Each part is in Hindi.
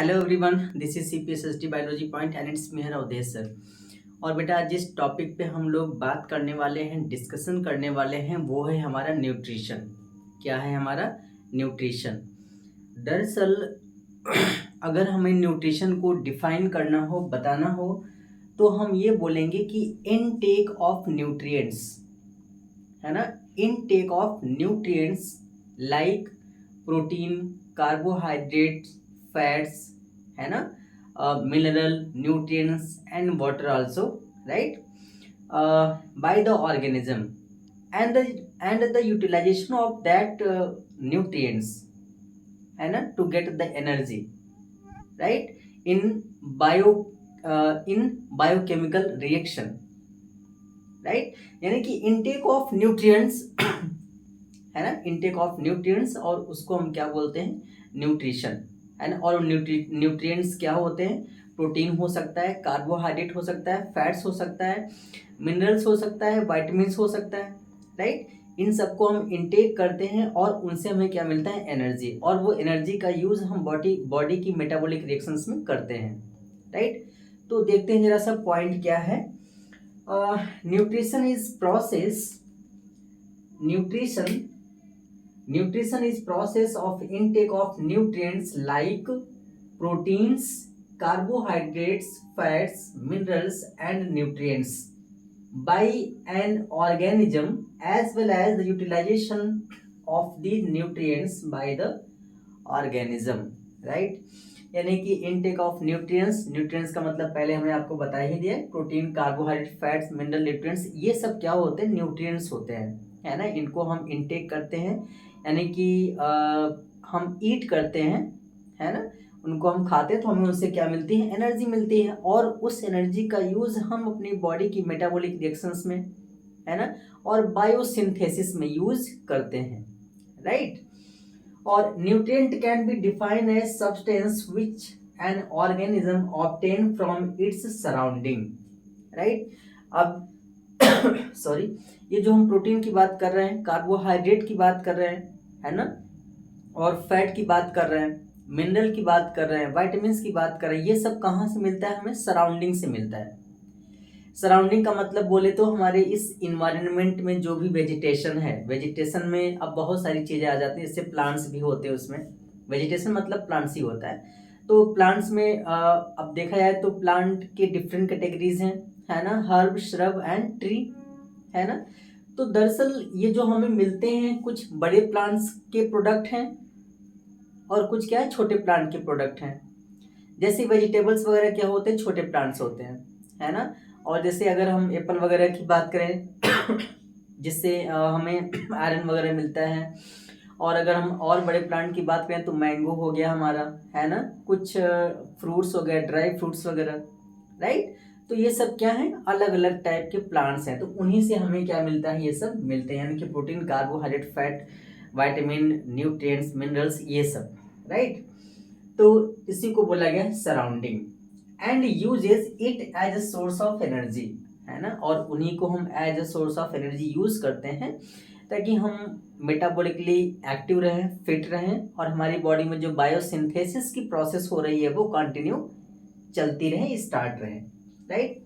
Hello everyone, this is CPSST biology point and it's Mehar Awadhesh sir. और बेटा आज जिस टॉपिक पे हम लोग बात करने वाले हैं, डिस्कशन करने वाले हैं, वो है हमारा न्यूट्रिशन। क्या है हमारा न्यूट्रिशन? दरअसल अगर हमें न्यूट्रिशन को डिफाइन करना हो, बताना हो, तो हम ये बोलेंगे कि इनटेक ऑफ न्यूट्रिएंट्स, है ना। Intake of nutrients like protein, carbohydrates, fats, है ना, mineral, nutrients and water also, right, by the organism and the utilization of that nutrients, है ना, to get the energy, right, in bio in biochemical reaction, right. यानी कि इनटेक ऑफ न्यूट्रिएंट्स है ना, इनटेक ऑफ न्यूट्रिएंट्स, और उसको हम क्या बोलते हैं? न्यूट्रिशन, है ना। और न्यूट्रिएंट्स क्या होते हैं? प्रोटीन हो सकता है, कार्बोहाइड्रेट हो सकता है, फैट्स हो सकता है, मिनरल्स हो सकता है, वाइटामिन हो सकता है, राइट। इन सबको हम इनटेक करते हैं और उनसे हमें क्या मिलता है? एनर्जी। और वो एनर्जी का यूज हम बॉडी की मेटाबॉलिक रिएक्शंस में करते हैं, राइट। तो देखते हैं जरा सा पॉइंट क्या है। nutrition nutrition is process of intake of nutrients like proteins, carbohydrates, fats, minerals and nutrients by an organism, as well as the utilization of these nutrients by the organism, right। यानी कि इनटेक ऑफ न्यूट्रिएंट्स, न्यूट्रिएंट्स का मतलब पहले हमने आपको बता ही दिया, protein, carbohydrate, fats, mineral, nutrients, ये सब क्या होते हैं? न्यूट्रिएंट्स होते हैं, है ना। इनको हम इनटेक करते हैं, यानी कि हम ईट करते हैं, है ना। उनको हम खाते हैं तो हमें उनसे क्या मिलती है? एनर्जी मिलती है। और उस एनर्जी का यूज हम अपनी बॉडी की मेटाबॉलिक रिएक्शंस में, है ना, और बायोसिंथेसिस में यूज करते हैं, राइट। और nutrient can be defined as substance which an organism obtain from its surrounding, right. अब सॉरी, ये जो हम प्रोटीन की बात कर रहे हैं, कार्बोहाइड्रेट की बात कर रहे हैं, है ना, और फैट की बात कर रहे हैं, मिनरल की बात कर रहे हैं, वाइटामिन की बात कर रहे हैं, ये सब कहाँ से मिलता है? हमें सराउंडिंग से मिलता है। सराउंडिंग का मतलब बोले तो हमारे इस इन्वायरमेंट में जो भी वेजिटेशन है, वेजिटेशन में अब बहुत सारी चीज़ें आ जाती हैं, इससे प्लांट्स भी होते हैं उसमें। वेजिटेशन मतलब प्लांट्स ही होता है। तो प्लांट्स में अब देखा जाए तो प्लांट के डिफरेंट कैटेगरीज हैं, है ना, हर्ब, श्रब एंड ट्री, है ना। तो दरअसल ये जो हमें मिलते हैं, कुछ बड़े प्लांट्स के प्रोडक्ट हैं और कुछ क्या है? छोटे प्लांट के प्रोडक्ट हैं। जैसे वेजिटेबल्स वगैरह क्या होते हैं? छोटे प्लांट्स होते हैं, है ना। और जैसे अगर हम एप्पल वगैरह की बात करें जिससे हमें आयरन वगैरह मिलता है। और अगर हम और बड़े प्लांट की बात करें तो मैंगो हो गया हमारा, है ना, कुछ फ्रूट्स हो गए, ड्राई फ्रूट्स वगैरह, राइट। तो ये सब क्या है? अलग अलग टाइप के प्लांट्स हैं, तो उन्हीं से हमें क्या मिलता है? ये सब मिलते हैं, यानी कि protein, carbohydrate, fat, vitamin, nutrients, minerals, ये सब, राइट। तो इसी को बोला गया है surrounding. And uses it as a source of energy, है ना। और उन्हीं को हम as a source of energy use करते हैं ताकि हम मेटाबॉलिकली एक्टिव रहें, फिट रहें, और हमारी बॉडी में जो बायोसिंथेसिस की प्रोसेस हो रही है वो कंटिन्यू चलती रहे, स्टार्ट रहे, राइट।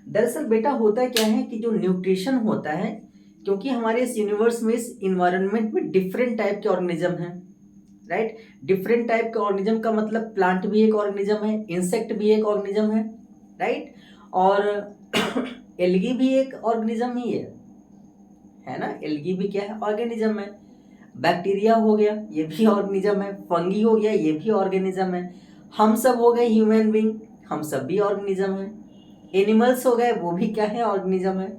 दरअसल बेटा होता क्या है कि जो न्यूट्रिशन होता है, क्योंकि हमारे इस यूनिवर्स में, इस इन्वायरमेंट में डिफरेंट टाइप के ऑर्गेनिज्म हैं, राइट। डिफरेंट टाइप के ऑर्गेनिज्म का मतलब प्लांट भी एक ऑर्गेनिज्म है, इंसेक्ट भी एक ऑर्गेनिज्म है, राइट। और एल्गी भी एक ऑर्गेनिज्म ही है ना। एल्गी भी क्या है? ऑर्गेनिज्म है। बैक्टीरिया हो गया, ये भी ऑर्गेनिज्म है। फंगी हो गया, ये भी ऑर्गेनिज्म है। हम सब हो गए ह्यूमन बींग, हम सब भी ऑर्गेनिज्म है। एनिमल्स हो गए, वो भी क्या है? ऑर्गेनिज्म है।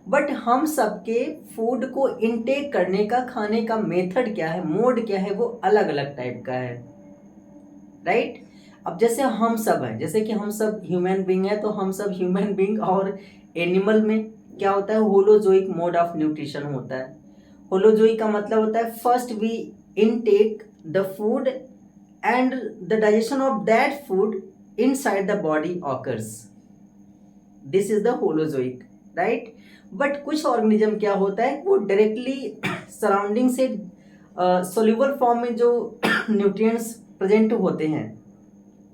बट हम सबके फूड को इनटेक करने का, खाने का मेथड क्या है, मोड क्या है, वो अलग अलग टाइप का है, राइट। अब जैसे हम सब हैं, जैसे कि हम सब ह्यूमन बींग है, तो हम सब ह्यूमन बींग और एनिमल में क्या होता है? होलोजोइक मोड ऑफ न्यूट्रिशन होता है। होलोजोइक का मतलब होता है first we intake the food and the digestion of that food inside the body occurs, this is the holozoic, right. But कुछ ऑर्गेनिज्म क्या होता है, वो डायरेक्टली सराउंडिंग से सोल्यूबल फॉर्म में जो न्यूट्रिएंट्स प्रेजेंट होते हैं,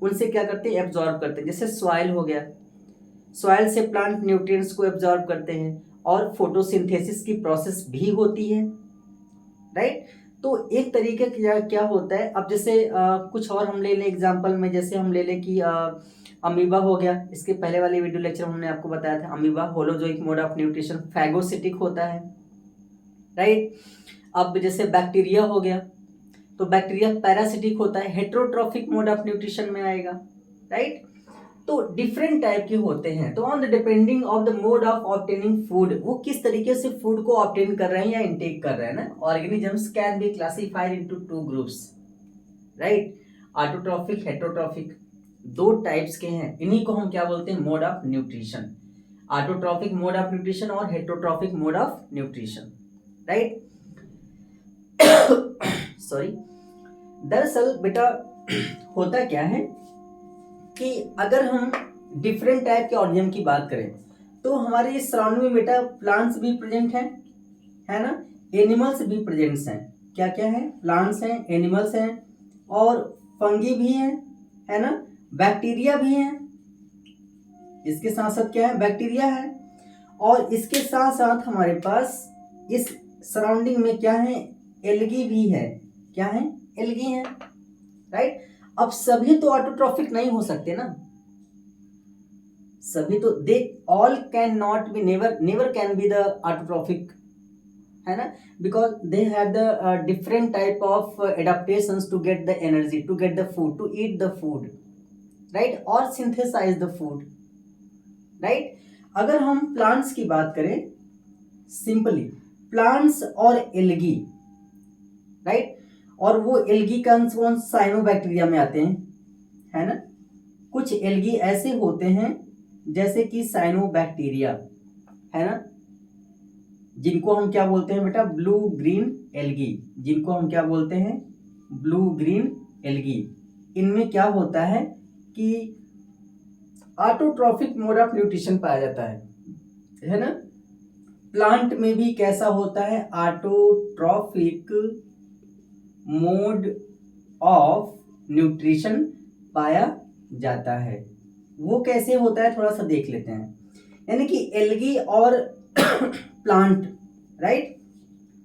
उनसे क्या करते हैं, एब्जॉर्ब करते हैं। जैसे सॉइल हो गया, सॉइल से प्लांट न्यूट्रिएंट्स को एब्जॉर्ब करते हैं और फोटोसिंथेसिस की प्रोसेस भी होती है, राइट। तो एक तरीके क्या क्या होता है, अब जैसे कुछ और हम ले लें एग्जांपल में, जैसे हम ले लें कि अमीबा हो गया। इसके पहले वाले वीडियो लेक्चर में हमने आपको बताया था amoeba holozoic mode of nutrition, phagocytic होता है, राइट। अब जैसे बैक्टीरिया हो गया, तो बैक्टीरिया पैरासिटिक होता है, हेट्रोट्रॉफिक मोड ऑफ न्यूट्रिशन में आएगा, राइट। तो डिफरेंट टाइप के होते हैं। तो on the depending of the mode of obtaining food, वो किस तरीके से फूड को ऑब्टेन कर रहे हैं या इनटेक कर रहे हैं ना, organisms can be classified into two groups, right. Autotrophic, heterotrophic, दो टाइप्स के हैं। इन्हीं को हम क्या बोलते हैं, mode of nutrition. Autotrophic mode of nutrition और heterotrophic mode of nutrition, right. Sorry. दरअसल बेटा होता क्या है कि अगर हम डिफरेंट टाइप के ऑर्गेनिज्म की बात करें तो हमारे इस सराउंडिंग में बेटा प्लांट्स भी प्रेजेंट हैं, है ना, एनिमल्स भी प्रेजेंट्स हैं। क्या क्या है, प्लांट्स हैं, एनिमल्स हैं और फंगी भी हैं, है ना, बैक्टीरिया भी हैं। इसके साथ साथ क्या है, बैक्टीरिया है। और इसके साथ साथ हमारे पास इस सराउंडिंग में क्या है, एल्गी भी है। क्या है, एल्गी है, राइट। अब सभी तो ऑटोट्रॉफिक नहीं हो सकते ना, सभी तो they all can not be, never can be the autotrophic, है ना, because they have the different type of adaptations to get the energy, to get the food, to eat the food, right, और सिंथेसाइज द फूड, राइट। अगर हम प्लांट्स की बात करें, सिंपली प्लांट्स और एल्गी, राइट, और वो एल्गी कौन साइनोबैक्टीरिया में आते हैं, है ना। कुछ एल्गी ऐसे होते हैं जैसे कि साइनोबैक्टीरिया, है ना, जिनको हम क्या बोलते हैं बेटा, ब्लू ग्रीन एल्गी, जिनको हम क्या बोलते हैं, ब्लू ग्रीन एल्गी। इनमें क्या होता है कि ऑटोट्रॉफिक मोड ऑफ न्यूट्रिशन पाया जाता है ना। प्लांट में भी कैसा होता है, ऑटोट्रॉफिक मोड ऑफ न्यूट्रिशन पाया जाता है। वो कैसे होता है थोड़ा सा देख लेते हैं। यानी कि एल्गी और प्लांट, राइट,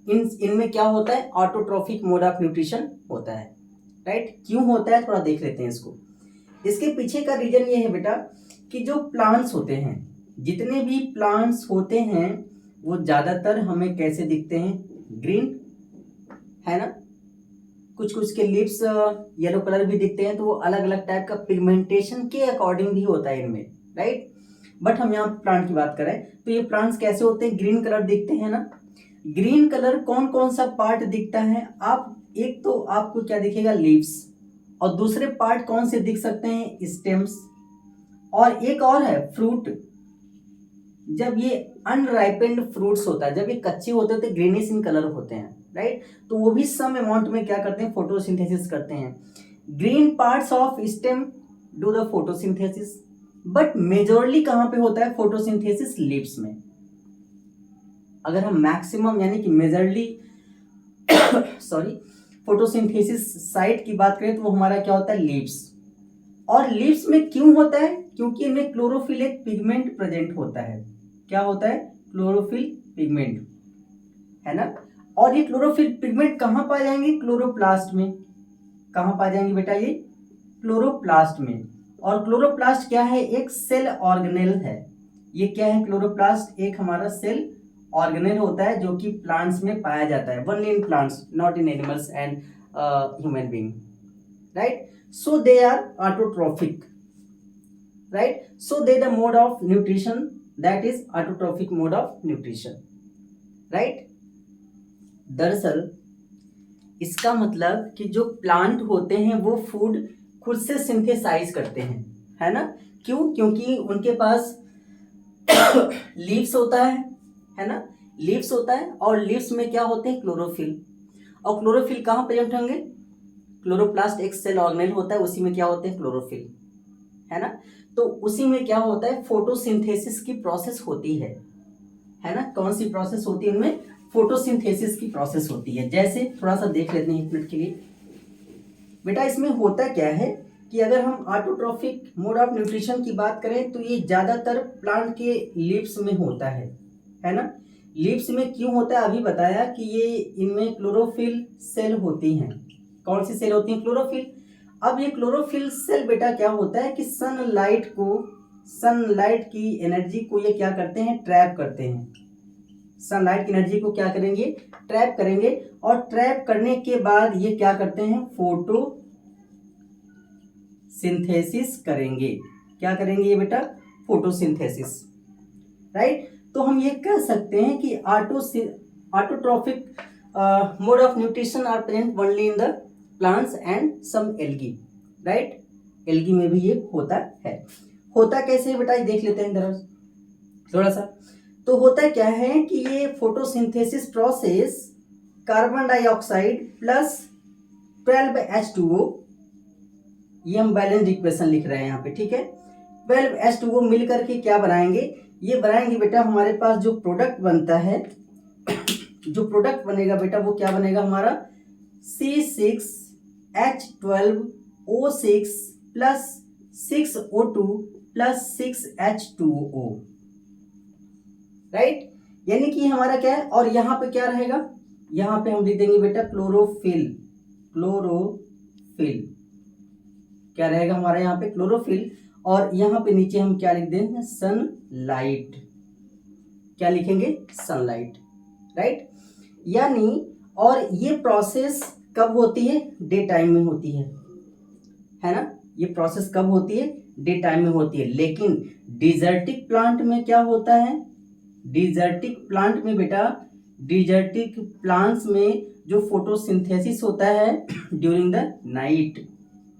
इनमें क्या होता है, ऑटोट्रॉफिक मोड ऑफ न्यूट्रिशन होता है, राइट। क्यों होता है थोड़ा देख लेते हैं इसको। इसके पीछे का रीजन ये है बेटा कि जो प्लांट्स होते हैं, जितने भी प्लांट्स होते हैं वो ज्यादातर हमें कैसे दिखते हैं, ग्रीन, है ना। कुछ कुछ के लिप्स येलो कलर भी दिखते हैं, तो वो अलग अलग टाइप का पिगमेंटेशन के अकॉर्डिंग भी होता है इनमें, राइट। बट हम यहाँ प्लांट की बात करें तो ये प्लांट्स कैसे होते हैं, ग्रीन कलर दिखते हैं ना। ग्रीन कलर कौन कौन सा पार्ट दिखता है, आप एक तो आपको क्या दिखेगा, लीव्स, और दूसरे पार्ट कौन से दिख सकते हैं, स्टेम्स, और एक और है फ्रूट। जब ये अनराइपेंड फ्रूट्स होता है, जब ये कच्चे होते हैं तो ग्रीनिश इन कलर होते हैं, राइट। तो वो भी सम अमाउंट में क्या करते हैं, फोटोसिंथेसिस करते हैं। Green parts of stem do the photosynthesis, but majorly कहाँ पे होता है फोटोसिंथेसिस, लीव्स में। अगर हम मैक्सिमम यानी कि मेजरली सॉरी फोटोसिंथेसिस साइट की बात करें तो वो हमारा क्या होता है, लीव्स। और लीव्स में क्यों होता है, क्योंकि इनमें क्लोरोफिल एक पिगमेंट प्रेजेंट होता है। क्या होता है, क्लोरोफिल पिगमेंट, है ना। और ये क्लोरोफिल पिगमेंट कहाँ पाए जाएंगे, क्लोरोप्लास्ट में। कहाँ पाए जाएंगे बेटा, ये क्लोरोप्लास्ट में। और क्लोरोप्लास्ट क्या है, एक सेल ऑर्गेनेल है। ये क्या है, क्लोरोप्लास्ट एक हमारा सेल ऑर्गेनेल होता है जो कि प्लांट्स में पाया जाता है, only in plants, not in animals and human being, right. So they are autotrophic, right. So they the mode of nutrition that is autotrophic mode of nutrition, right. दरअसल इसका मतलब कि जो प्लांट होते हैं वो फूड खुद से सिंथेसाइज करते हैं, है ना। क्यों, क्योंकि उनके पास लीव्स होता है ना, लीव्स होता है, और लीव्स में क्या होते हैं, क्लोरोफिल। और क्लोरोफिल कहाँ प्रेजेंट होंगे, क्लोरोप्लास्ट एक सेल ऑर्गेनेल होता है, उसी में क्या होते हैं, क्लोरोफिल, है ना। तो उसी में क्या होता है, फोटोसिंथेसिस की प्रोसेस होती है ना। कौन सी प्रोसेस होती है उनमें, फोटोसिंथेसिस की प्रोसेस होती है। जैसे थोड़ा सा देख लेते हैं एक मिनट के लिए बेटा, इसमें होता क्या है कि अगर हम ऑटोट्रॉफिक मोड ऑफ न्यूट्रिशन की बात करें तो ये ज़्यादातर प्लांट के लीव्स में होता है ना। लीव्स में क्यों होता है, अभी बताया कि ये इनमें क्लोरोफिल सेल होती हैं। कौन सी सेल होती हैं? क्लोरोफिल। अब ये क्लोरोफिल सेल बेटा क्या होता है कि सनलाइट की एनर्जी को ये क्या करते हैं? ट्रैप करते हैं। सनलाइट की एनर्जी को क्या करेंगे? ट्रैप करेंगे। और ट्रैप करने के बाद ये क्या करते हैं? फोटोसिंथेसिस करेंगे। क्या करेंगे ये बेटा? Photosynthesis, right. तो हम ये कह सकते हैं कि autotrophic mode of nutrition are present only in the plants and some algae, right. Algae में भी ये होता है। होता कैसे है बेटा, देख लेते हैं थोड़ा सा। तो होता क्या है कि ये photosynthesis process carbon dioxide plus 12H2O, ये हम बैलेंस इक्वेशन लिख रहे हैं यहाँ पे, ठीक है। 12H2O मिल करके क्या बनाएंगे? ये बनाएंगे बेटा, हमारे पास जो प्रोडक्ट बनता है, जो प्रोडक्ट बनेगा बेटा वो क्या बनेगा हमारा? C6H12O6 plus 6O2 plus 6H2O, right. यानी कि हमारा क्या है, और यहाँ पे क्या रहेगा? यहाँ पे हम लिख देंगे बेटा क्लोरोफिल। क्या रहेगा हमारा यहाँ पे? क्लोरोफिल। और यहाँ पे नीचे हम क्या लिख देंगे? सनलाइट। क्या लिखेंगे? Sunlight, right. यानी और ये प्रोसेस कब होती है? डे टाइम में होती है ना। ये प्रोसेस कब होती है? डे टाइम में होती है। लेकिन डिजर्टिक प्लांट में क्या होता है? डिजर्टिक प्लांट्स में जो फोटोसिंथेसिस होता है ड्यूरिंग द नाइट,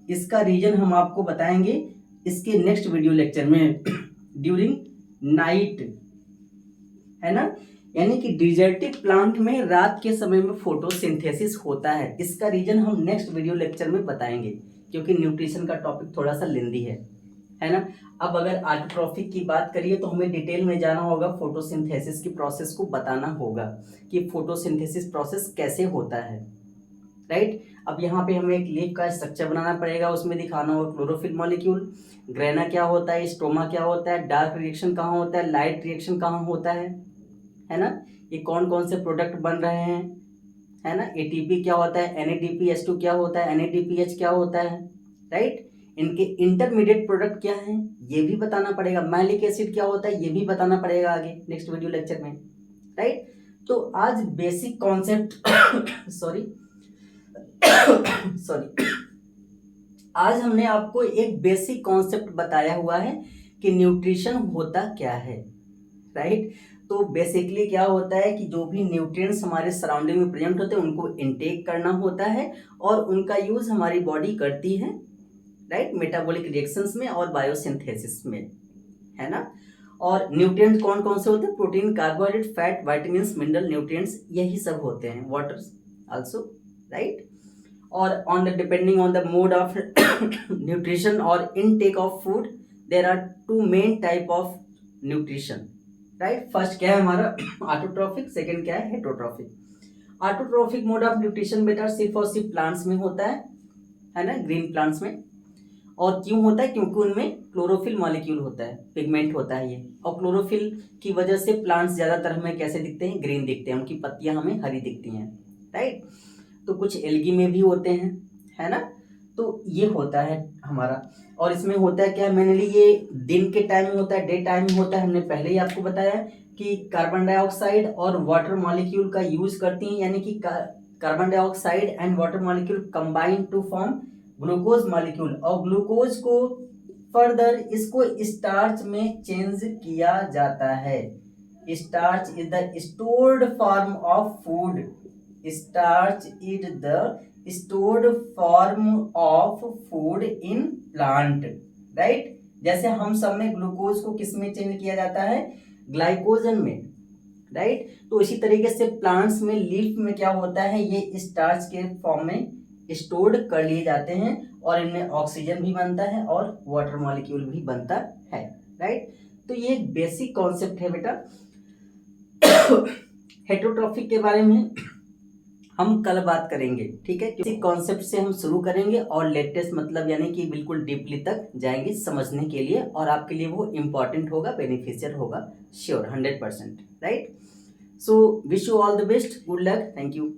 इसका रीजन हम आपको बताएंगे इसके नेक्स्ट वीडियो लेक्चर में। ड्यूरिंग नाइट, है ना। यानी कि डिजर्टिक प्लांट में रात के समय में फोटोसिंथेसिस होता है। इसका रीजन हम नेक्स्ट वीडियो लेक्चर में बताएंगे, क्योंकि न्यूट्रिशन का टॉपिक थोड़ा सा लेंदी है ना। अब अगर ऑटोट्रॉफिक की बात करिए तो हमें डिटेल में जाना होगा, फोटोसिंथेसिस की प्रोसेस को बताना होगा कि फोटोसिंथेसिस प्रोसेस कैसे होता है, राइट। अब यहाँ पे हमें एक लीफ का स्ट्रक्चर बनाना पड़ेगा, उसमें दिखाना होगा क्लोरोफिल मॉलिक्यूल, ग्रेना क्या होता है, स्टोमा क्या होता है, डार्क रिएक्शन कहाँ होता है, लाइट रिएक्शन कहाँ होता है ना। ये कौन कौन से प्रोडक्ट बन रहे हैं, है ना। एटीपी क्या होता है, NADPH2 क्या होता है, NADPH क्या होता है, राइट। इनके इंटरमीडिएट प्रोडक्ट क्या हैं ये भी बताना पड़ेगा। मैलिक एसिड क्या होता है ये भी बताना पड़ेगा आगे नेक्स्ट वीडियो लेक्चर में, राइट। तो आज बेसिक कॉन्सेप्ट सॉरी आज हमने आपको एक बेसिक कॉन्सेप्ट बताया हुआ है कि न्यूट्रिशन होता क्या है, राइट। तो बेसिकली क्या होता है कि जो भी न्यूट्रिएंट्स हमारे सराउंडिंग में प्रेजेंट होते हैं उनको इनटेक करना होता है और उनका यूज हमारी बॉडी करती है, राइट, मेटाबॉलिक रिएक्शंस में और बायोसिंथेसिस में, है ना। और न्यूट्रिएंट्स कौन कौन से होते हैं? Protein, carbohydrate, fat, vitamins, mineral, nutrients, यही सब होते हैं, वाटर आल्सो, राइट। और on the depending on the mode of nutrition और intake of food there are two main type of nutrition, right. First क्या है हमारा? ऑटोट्रॉफिक। सेकंड क्या है? Heterotrophic. Autotrophic mode of nutrition बेटा सिर्फ और सिर्फ प्लांट्स में होता है ना, ग्रीन प्लांट्स में। और क्यों होता है? क्योंकि उनमें क्लोरोफिल मॉलिक्यूल होता है, पिगमेंट होता है ये, और क्लोरोफिल की वजह से प्लांट्स ज्यादातर हमें कैसे दिखते हैं? ग्रीन दिखते हैं, उनकी पत्तियां हमें हरी दिखती हैं, राइट। तो कुछ एल्गी में भी होते हैं, है ना। तो ये होता है हमारा। और इसमें होता है क्या? मेनली ये दिन के टाइम में होता है, डे टाइम में होता है। हमने पहले ही आपको बताया कि कार्बन डाइऑक्साइड और वाटर मॉलिक्यूल का यूज करती हैं, यानी कि carbon dioxide and water molecule combine to form glucose molecule, और ग्लूकोज को फर्दर इसको स्टार्च में चेंज किया जाता है। Starch is the stored form of food. Starch is the stored form of food in plant, right. जैसे हम सब में ग्लूकोज को किस में चेंज किया जाता है? ग्लाइकोजन में, राइट। तो इसी तरीके से प्लांट्स में, लीफ में क्या होता है? ये स्टार्च के फॉर्म में स्टोर्ड कर लिए जाते हैं और इनमें ऑक्सीजन भी बनता है और वाटर मॉलिक्यूल भी बनता है, राइट। तो ये एक बेसिक कॉन्सेप्ट है बेटा हेटरोट्रॉफिक के बारे में। हम कल बात करेंगे, ठीक है। किसी कॉन्सेप्ट से हम शुरू करेंगे और लेटेस्ट मतलब यानी कि बिल्कुल डीपली तक जाएंगे समझने के लिए, और आपके लिए वो इम्पॉर्टेंट होगा, बेनिफिशियल होगा, sure 100%, right. So wish you all the best, good luck, thank you.